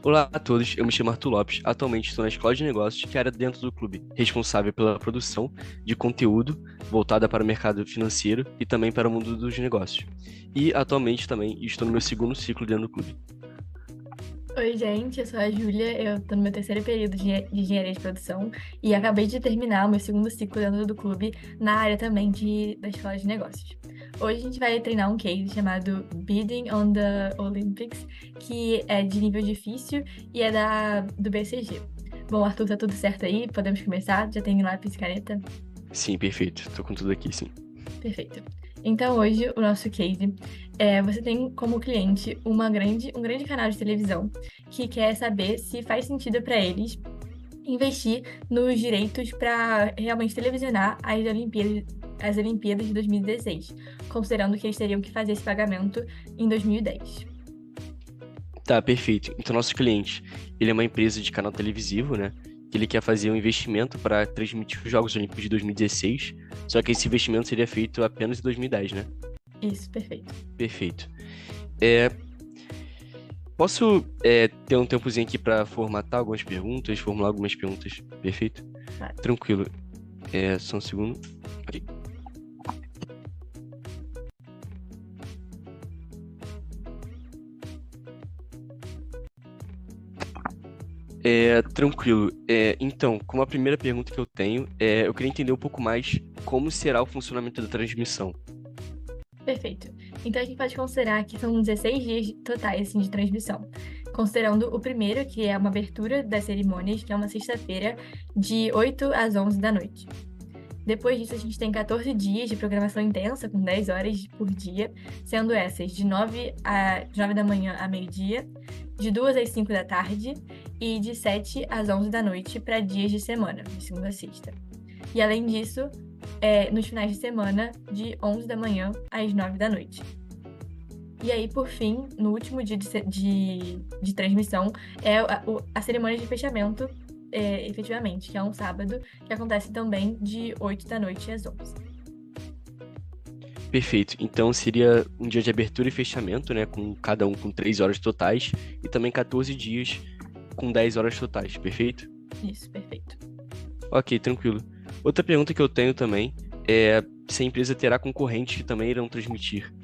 Olá a todos, eu me chamo Arthur Lopes, atualmente estou na Escola de Negócios, que é a área dentro do clube, responsável pela produção de conteúdo voltada para o mercado financeiro e também para o mundo dos negócios. E atualmente também estou no meu segundo ciclo dentro do clube. Oi, gente, eu sou a Júlia, eu tô no meu terceiro período de engenharia de produção e acabei de terminar o meu segundo ciclo dentro do clube na área também da escola de negócios. Hoje a gente vai treinar um case chamado Bidding on the Olympics, que é de nível difícil e é do BCG. Bom, Arthur, tá tudo certo aí? Podemos começar? Já tem lápis e caneta? Sim, perfeito, estou com tudo aqui, sim. Perfeito. Então, hoje, o nosso case você tem como cliente um grande canal de televisão que quer saber se faz sentido para eles investir nos direitos para realmente televisionar as Olimpíadas de 2016, considerando que eles teriam que fazer esse pagamento em 2010. Tá, perfeito. Então, nosso cliente, ele é uma empresa de canal televisivo, né? Que ele quer fazer um investimento para transmitir os Jogos Olímpicos de 2016, só que esse investimento seria feito apenas em 2010, né? Isso, perfeito. Perfeito. É, Posso ter um tempozinho aqui para formatar algumas perguntas, formular algumas perguntas? Perfeito? Claro. Tranquilo. Só um segundo. Ok. Tranquilo. Então, como a primeira pergunta que eu tenho, eu queria entender um pouco mais como será o funcionamento da transmissão. Perfeito. Então a gente pode considerar que são 16 dias totais assim, de transmissão. Considerando o primeiro, que é uma abertura das cerimônias, que é uma sexta-feira, de 8 às 11 da noite. Depois disso, a gente tem 14 dias de programação intensa, com 10 horas por dia, sendo essas de 9 da manhã a meio-dia, de 2 às 5 da tarde e de 7 às 11 da noite para dias de semana, de segunda a sexta. E além disso, nos finais de semana, de 11 da manhã às 9 da noite. E aí, por fim, no último dia de transmissão, a cerimônia de fechamento, efetivamente, que é um sábado, que acontece também de 8 da noite às 11. Perfeito. Então seria um dia de abertura e fechamento, né? Com cada um com 3 horas totais e também 14 dias com 10 horas totais. Perfeito? Isso, perfeito. Ok, tranquilo. Outra pergunta que eu tenho também é se a empresa terá concorrentes que também irão transmitir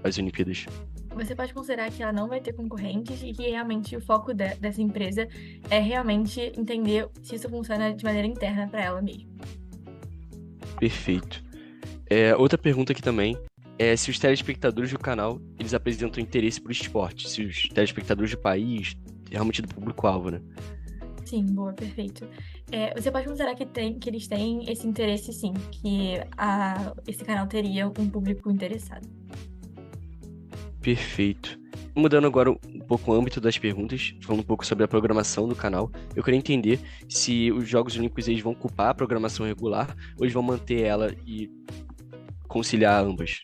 as Olimpíadas. Você pode considerar que ela não vai ter concorrentes e que realmente o foco dessa empresa é realmente entender se isso funciona de maneira interna para ela mesma. Perfeito. Outra pergunta aqui também é se os telespectadores do canal eles apresentam interesse por esporte, se os telespectadores do país, realmente do público-alvo, né? Sim, boa, perfeito. Você pode considerar que eles têm esse interesse, sim, que esse canal teria um público interessado. Perfeito. Mudando agora um pouco o âmbito das perguntas, falando um pouco sobre a programação do canal, eu queria entender se os Jogos Olímpicos eles vão ocupar a programação regular ou eles vão manter ela e conciliar ambas.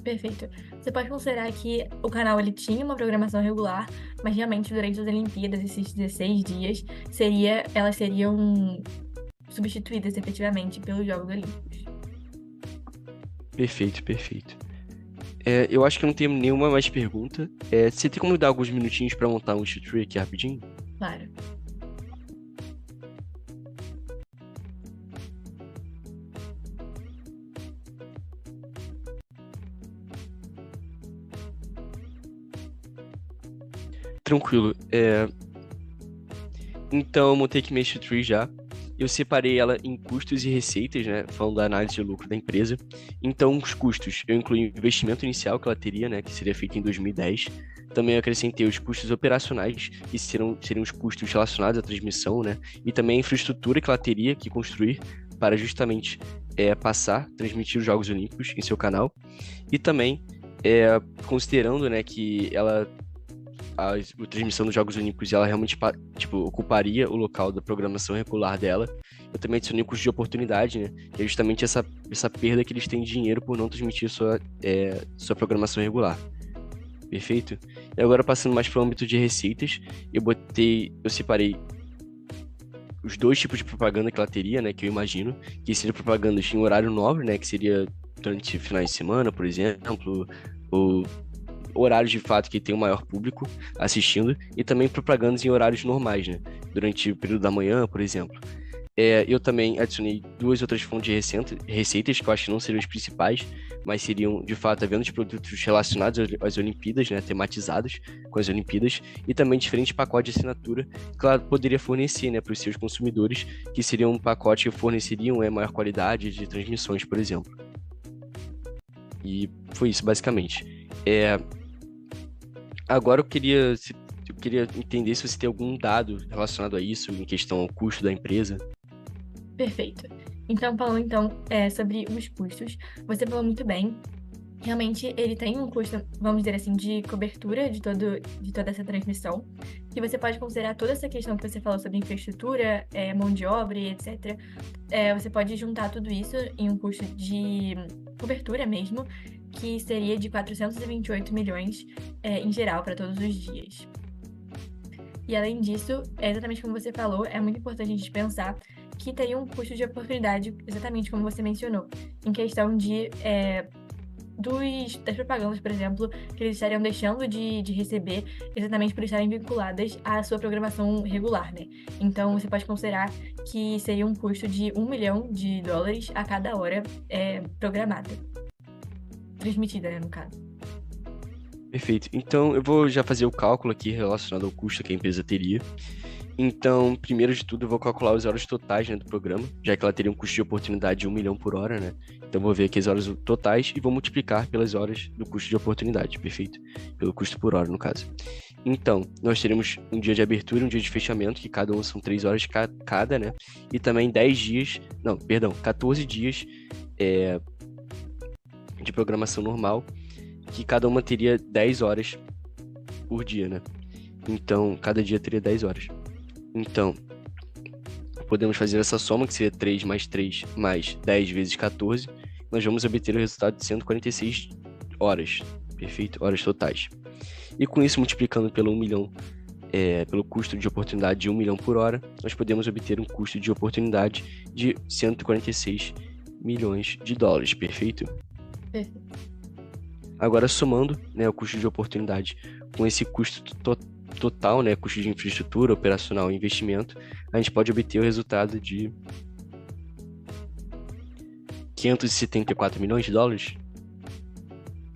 Perfeito. Você pode considerar que o canal ele tinha uma programação regular, mas realmente durante as Olimpíadas, esses 16 dias, elas seriam substituídas efetivamente pelos Jogos Olímpicos. Perfeito, perfeito. Eu acho que eu não tenho nenhuma mais pergunta. Você tem como me dar alguns minutinhos para montar um shoot tree aqui rapidinho? Claro. Tranquilo. Então, eu montei aqui minha shoot tree já. Eu separei ela em custos e receitas, né? Falando da análise de lucro da empresa. Então, os custos, eu incluí o investimento inicial que ela teria, né? Que seria feito em 2010. Também eu acrescentei os custos operacionais, que seriam os custos relacionados à transmissão, né? E também a infraestrutura que ela teria que construir para justamente transmitir os Jogos Olímpicos em seu canal. E também, considerando, né, que a transmissão dos Jogos Olímpicos ela realmente tipo, ocuparia o local da programação regular dela. Eu também adicionei o custo de oportunidade, né? Que é justamente essa perda que eles têm de dinheiro por não transmitir sua programação regular. Perfeito? E agora passando mais para o âmbito de receitas, eu separei os dois tipos de propaganda que ela teria, né? Que eu imagino, que seria propaganda em horário nobre, né? Que seria durante finais de semana, por exemplo, ou horários de fato que tem o maior público assistindo e também propagandas em horários normais, né? Durante o período da manhã, por exemplo. Eu também adicionei duas outras fontes de receitas que eu acho que não seriam as principais, mas seriam, de fato, a venda de produtos relacionados às Olimpíadas, né, tematizados com as Olimpíadas, e também diferentes pacotes de assinatura que ela poderia fornecer, né, para os seus consumidores, que seriam um pacote que forneceriam maior qualidade de transmissões, por exemplo. E foi isso, basicamente. Agora eu queria entender se você tem algum dado relacionado a isso, em questão ao custo da empresa. Perfeito. Então, falando sobre os custos, você falou muito bem. Realmente, ele tem um custo, vamos dizer assim, de cobertura de toda essa transmissão, que você pode considerar toda essa questão que você falou sobre infraestrutura, mão de obra e etc. Você pode juntar tudo isso em um custo de cobertura mesmo, que seria de 428 milhões em geral para todos os dias. E além disso, exatamente como você falou, é muito importante a gente pensar que teria um custo de oportunidade, exatamente como você mencionou, em questão das propagandas, por exemplo, que eles estariam deixando de receber exatamente por estarem vinculadas à sua programação regular, né? Então, você pode considerar que seria um custo de $1 milhão a cada hora programada. Transmitida, né, no caso. Perfeito. Então, eu vou já fazer o cálculo aqui relacionado ao custo que a empresa teria. Então, primeiro de tudo, eu vou calcular as horas totais, né, do programa, já que ela teria um custo de oportunidade de 1 milhão por hora, né? Então, vou ver aqui as horas totais e vou multiplicar pelas horas do custo de oportunidade, perfeito? Pelo custo por hora, no caso. Então, nós teremos um dia de abertura e um dia de fechamento, que cada um são 3 horas cada, né? E também 14 dias de programação normal, que cada uma teria 10 horas por dia, né? Então, cada dia teria 10 horas. Então, podemos fazer essa soma, que seria 3 mais 3 mais 10 vezes 14. Nós vamos obter o resultado de 146 horas, perfeito? Horas totais. E com isso, multiplicando pelo 1 milhão, pelo custo de oportunidade de 1 milhão por hora, nós podemos obter um custo de oportunidade de 146 milhões de dólares, perfeito? Perfeito. Agora, somando, né, o custo de oportunidade com esse custo total, né, custo de infraestrutura, operacional e investimento, a gente pode obter o resultado de 574 milhões de dólares?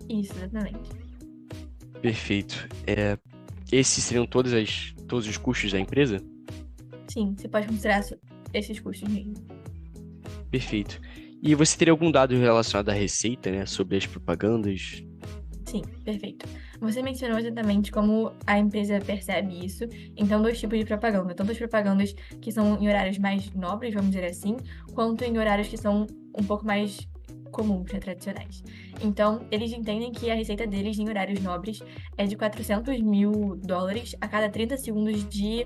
Isso, exatamente. Perfeito. Esses seriam todos os custos da empresa? Sim, você pode considerar esses custos mesmo. Perfeito. E você teria algum dado relacionado à receita, né, sobre as propagandas? Sim, perfeito. Você mencionou exatamente como a empresa percebe isso. Então, 2 tipos de propaganda. Tanto as propagandas que são em horários mais nobres, vamos dizer assim, quanto em horários que são um pouco mais comuns, né, tradicionais. Então, eles entendem que a receita deles em horários nobres é de $400 mil a cada 30 segundos de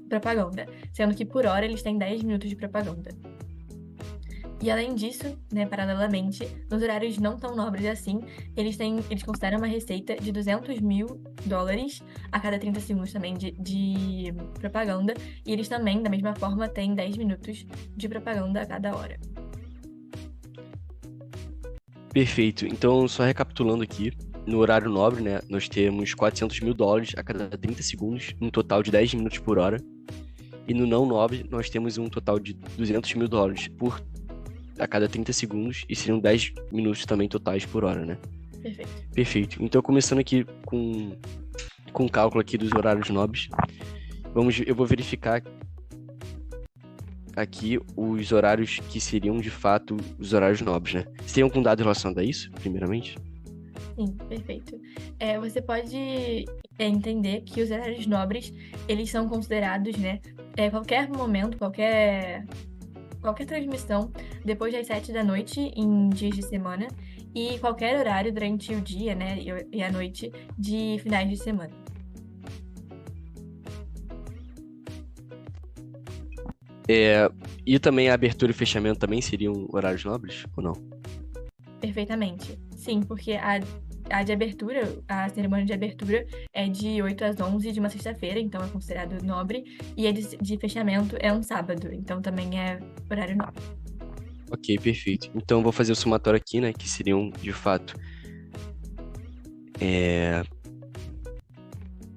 propaganda, sendo que por hora eles têm 10 minutos de propaganda. E além disso, né, paralelamente, nos horários não tão nobres assim, eles consideram uma receita de $200 mil a cada 30 segundos também de propaganda, e eles também, da mesma forma, têm 10 minutos de propaganda a cada hora. Perfeito. Então, só recapitulando aqui, no horário nobre, né, nós temos $400 mil a cada 30 segundos, um total de 10 minutos por hora. E no não nobre, nós temos um total de $200 mil a cada 30 segundos, e seriam 10 minutos também totais por hora, né? Perfeito. Então, começando aqui com o cálculo aqui dos horários nobres, eu vou verificar aqui os horários que seriam, de fato, os horários nobres, né? Você tem algum dado relacionado a isso, primeiramente? Sim, perfeito. Você pode entender que os horários nobres, eles são considerados, né, qualquer momento, qualquer transmissão depois das 7 da noite em dias de semana e qualquer horário durante o dia, né, e a noite de finais de semana. E também a abertura e fechamento também seriam horários nobres, ou não? Perfeitamente. Sim, porque a de abertura, a cerimônia de abertura é de 8 às 11 de uma sexta-feira, então é considerado nobre, e a de fechamento é um sábado, então também é horário nobre. Ok, perfeito. Então, vou fazer o somatório aqui, né, que seriam, de fato,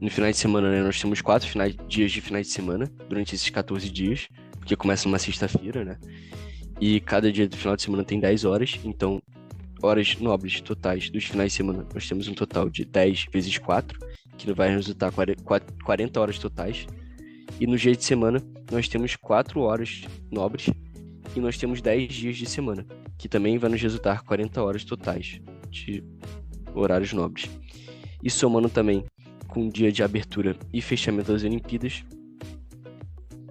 no final de semana, né, nós temos 4 dias de finais de semana durante esses 14 dias, porque começa numa sexta-feira, né? E cada dia do final de semana tem 10 horas, então horas nobres totais dos finais de semana nós temos um total de 10 vezes 4, que vai resultar 40 horas totais. E no dia de semana nós temos 4 horas nobres e nós temos 10 dias de semana, que também vai nos resultar 40 horas totais de horários nobres. E somando também com o dia de abertura e fechamento das Olimpíadas,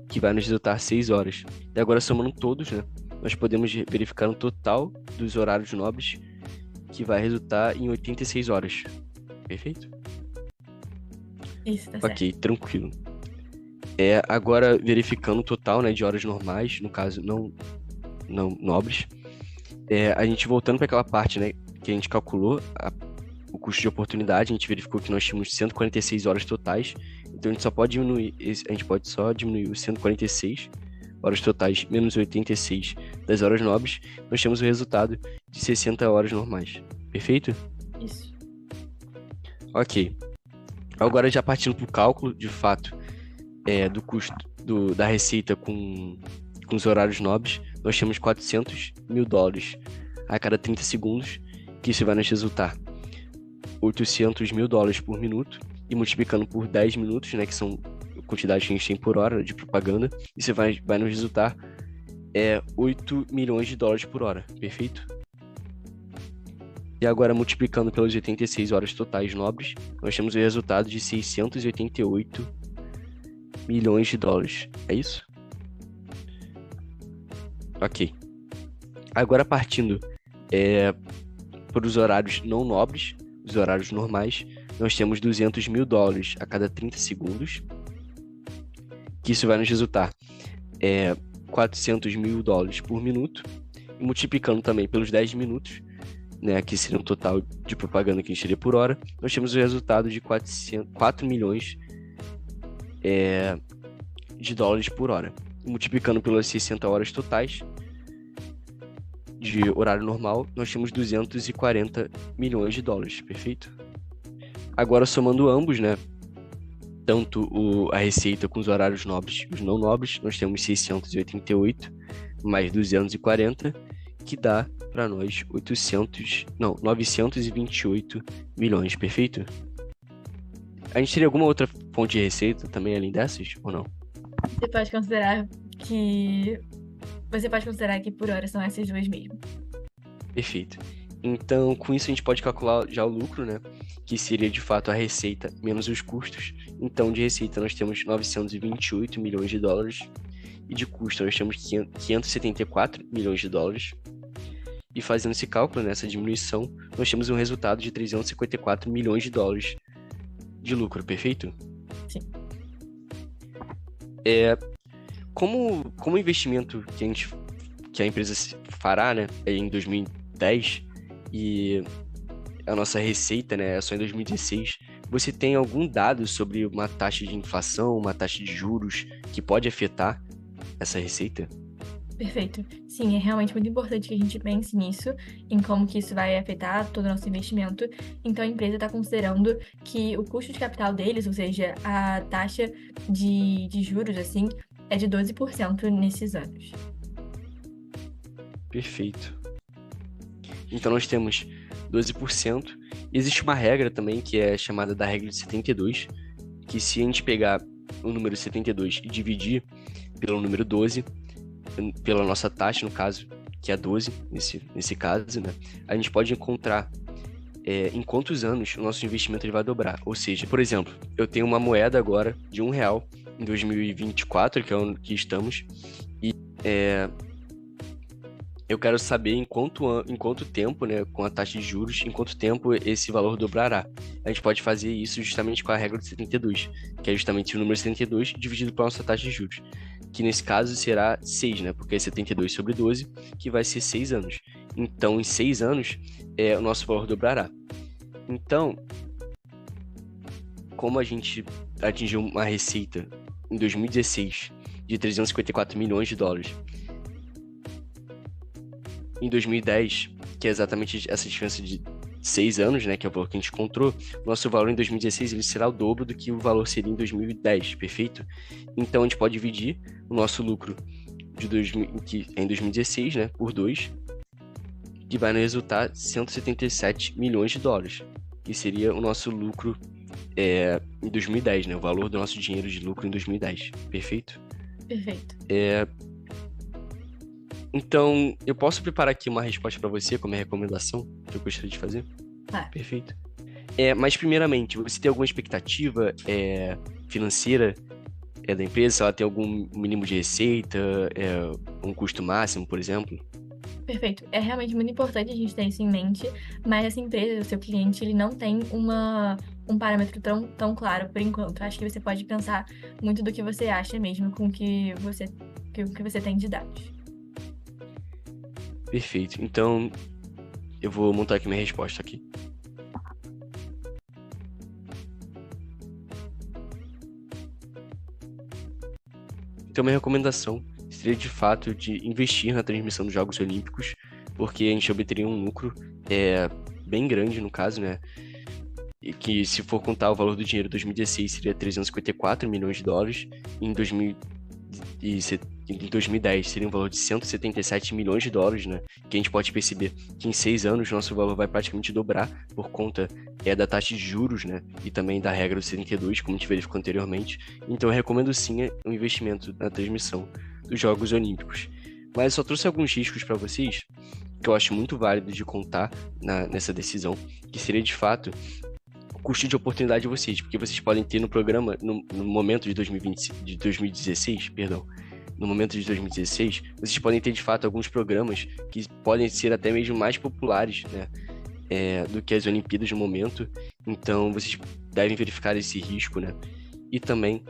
que vai nos resultar 6 horas. E agora somando todos, né, nós podemos verificar um total dos horários nobres, que vai resultar em 86 horas. Perfeito? Isso, tá certo. Ok, tranquilo. Agora verificando o total, né, de horas normais, no caso não nobres, a gente voltando para aquela parte, né, que a gente calculou o custo de oportunidade, a gente verificou que nós tínhamos 146 horas totais, então a gente pode só diminuir os 146 horas totais menos 86 das horas nobres, nós temos o resultado de 60 horas normais. Perfeito? Isso. Ok. Agora já partindo para o cálculo, de fato, do custo da receita com os horários nobres, nós temos $400 mil a cada 30 segundos, que isso vai nos resultar $800 mil por minuto, e multiplicando por 10 minutos, né, que são a quantidade que a gente tem por hora de propaganda, isso vai nos resultar $8 milhões por hora, perfeito? E agora, multiplicando pelas 86 horas totais nobres, nós temos o resultado de $688 milhões. É isso? Ok. Agora, partindo para os horários não nobres, os horários normais, nós temos $200 mil a cada 30 segundos, que isso vai nos resultar $400 mil por minuto, e multiplicando também pelos 10 minutos, né, que seria um total de propaganda que a gente teria por hora, nós temos o resultado de 4 milhões de dólares por hora. E multiplicando pelas 60 horas totais de horário normal, nós temos $240 milhões, perfeito? Agora, somando ambos, né, tanto a receita com os horários nobres e os não nobres, nós temos 688 mais 240, que dá para nós 928 milhões, perfeito? A gente teria alguma outra fonte de receita também além dessas, ou não? Você pode considerar que por hora são essas duas mesmo. Perfeito. Então, com isso a gente pode calcular já o lucro, né? Que seria de fato a receita menos os custos. Então, de receita nós temos 928 milhões de dólares. E de custo nós temos 574 milhões de dólares. E fazendo esse cálculo, nessa diminuição, nós temos um resultado de 354 milhões de dólares de lucro, perfeito? Sim. Como o investimento que a empresa fará, né, em 2010 e a nossa receita, né, é só em 2016, você tem algum dado sobre uma taxa de inflação, uma taxa de juros que pode afetar essa receita? Perfeito. Sim, é realmente muito importante que a gente pense nisso, em como que isso vai afetar todo o nosso investimento. Então, a empresa está considerando que o custo de capital deles, ou seja, a taxa de juros, assim, é de 12% nesses anos. Perfeito. Então, nós temos 12%. Existe uma regra também, que é chamada da regra de 72, que se a gente pegar o número 72 e dividir pelo número 12, pela nossa taxa, no caso, que é 12, nesse caso, né, a gente pode encontrar em quantos anos o nosso investimento ele vai dobrar. Ou seja, por exemplo, eu tenho uma moeda agora de R$1 em 2024, que é o ano que estamos, e eu quero saber em quanto tempo, né, com a taxa de juros, em quanto tempo esse valor dobrará. A gente pode fazer isso justamente com a regra de 72, que é justamente o número 72 dividido pela nossa taxa de juros, que nesse caso será 6, né, porque é 72 sobre 12, que vai ser 6 anos. Então, em 6 anos, o nosso valor dobrará. Então, como a gente atingiu uma receita em 2016 de 354 milhões de dólares, em 2010, que é exatamente essa diferença 6 anos, né, que é o valor que a gente encontrou, nosso valor em 2016 ele será o dobro do que o valor seria em 2010, perfeito? Então a gente pode dividir o nosso lucro de 2000, que é em 2016, né, por 2, que vai nos resultar 177 milhões de dólares, que seria o nosso lucro em 2010, né, o valor do nosso dinheiro de lucro em 2010, perfeito? Perfeito. Então, eu posso preparar aqui uma resposta para você como recomendação que eu gostaria de fazer? Tá. Perfeito. Mas, primeiramente, você tem alguma expectativa financeira da empresa? Se ela tem algum mínimo de receita, um custo máximo, por exemplo? Perfeito. É realmente muito importante a gente ter isso em mente, mas essa empresa, o seu cliente, ele não tem um parâmetro tão claro por enquanto. Acho que você pode pensar muito do que você acha mesmo com o que você tem de dados. Perfeito. Então, eu vou montar aqui minha resposta aqui. Então, minha recomendação seria, de fato, de investir na transmissão dos Jogos Olímpicos, porque a gente obteria um lucro bem grande, no caso, né? E que, se for contar o valor do dinheiro de 2016, seria 354 milhões de dólares. Em 2010 seria um valor de 177 milhões de dólares, né? Que a gente pode perceber que em 6 anos nosso valor vai praticamente dobrar por conta da taxa de juros, né? E também da regra do 72, como a gente verificou anteriormente. Então eu recomendo sim um investimento na transmissão dos Jogos Olímpicos. Mas eu só trouxe alguns riscos para vocês que eu acho muito válido de contar nessa decisão, que seria de fato o custo de oportunidade de vocês, porque vocês podem ter no programa, no momento de 2016, perdão, no momento de 2016, vocês podem ter de fato alguns programas que podem ser até mesmo mais populares, né, do que as Olimpíadas no momento. Então vocês devem verificar esse risco, né, e também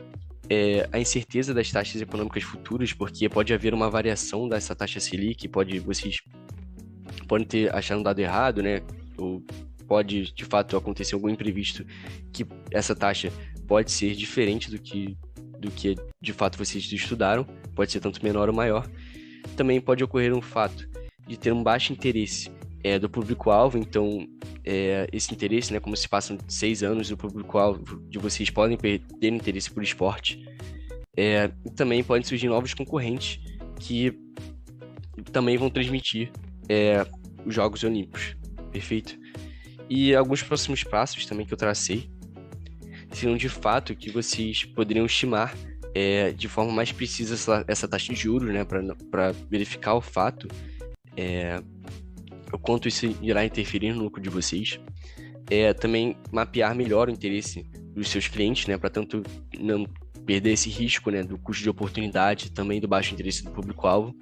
a incerteza das taxas econômicas futuras, porque pode haver uma variação dessa taxa Selic, vocês podem ter achado um dado errado, né, ou pode de fato acontecer algum imprevisto que essa taxa pode ser diferente do que de fato vocês estudaram, pode ser tanto menor ou maior. Também pode ocorrer um fato de ter um baixo interesse do público-alvo, então esse interesse, né, como se passam 6 anos, o público-alvo de vocês podem perder interesse por esporte. E também podem surgir novos concorrentes que também vão transmitir os Jogos Olímpicos, perfeito? E alguns próximos passos também que eu tracei seriam de fato que vocês poderiam estimar de forma mais precisa essa taxa de juros, né, para verificar o fato, o quanto isso irá interferir no lucro de vocês. Também mapear melhor o interesse dos seus clientes, né, para tanto não perder esse risco, né, do custo de oportunidade, também do baixo interesse do público-alvo.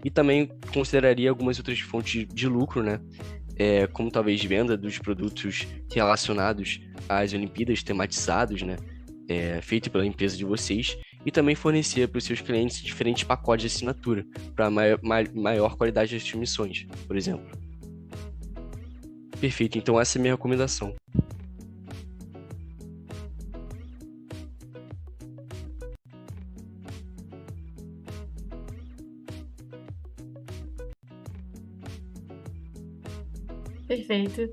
E também consideraria algumas outras fontes de lucro, né, como talvez venda dos produtos relacionados às Olimpíadas, tematizados, né, feito pela empresa de vocês, e também fornecer para os seus clientes diferentes pacotes de assinatura para maior qualidade das transmissões, por exemplo. Perfeito, então essa é a minha recomendação. Perfeito.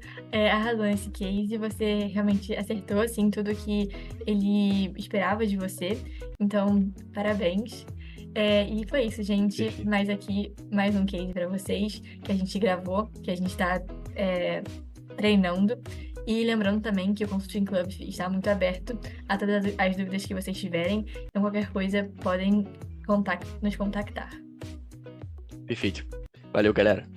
Arrasou nesse case. Você realmente acertou, assim, tudo que ele esperava de você. Então, parabéns. E foi isso, gente. Perfeito. Mais um case para vocês que a gente gravou, que a gente está treinando. E lembrando também que o Consulting Club está muito aberto a todas as dúvidas que vocês tiverem. Então, qualquer coisa, podem nos contactar. Perfeito. Valeu, galera.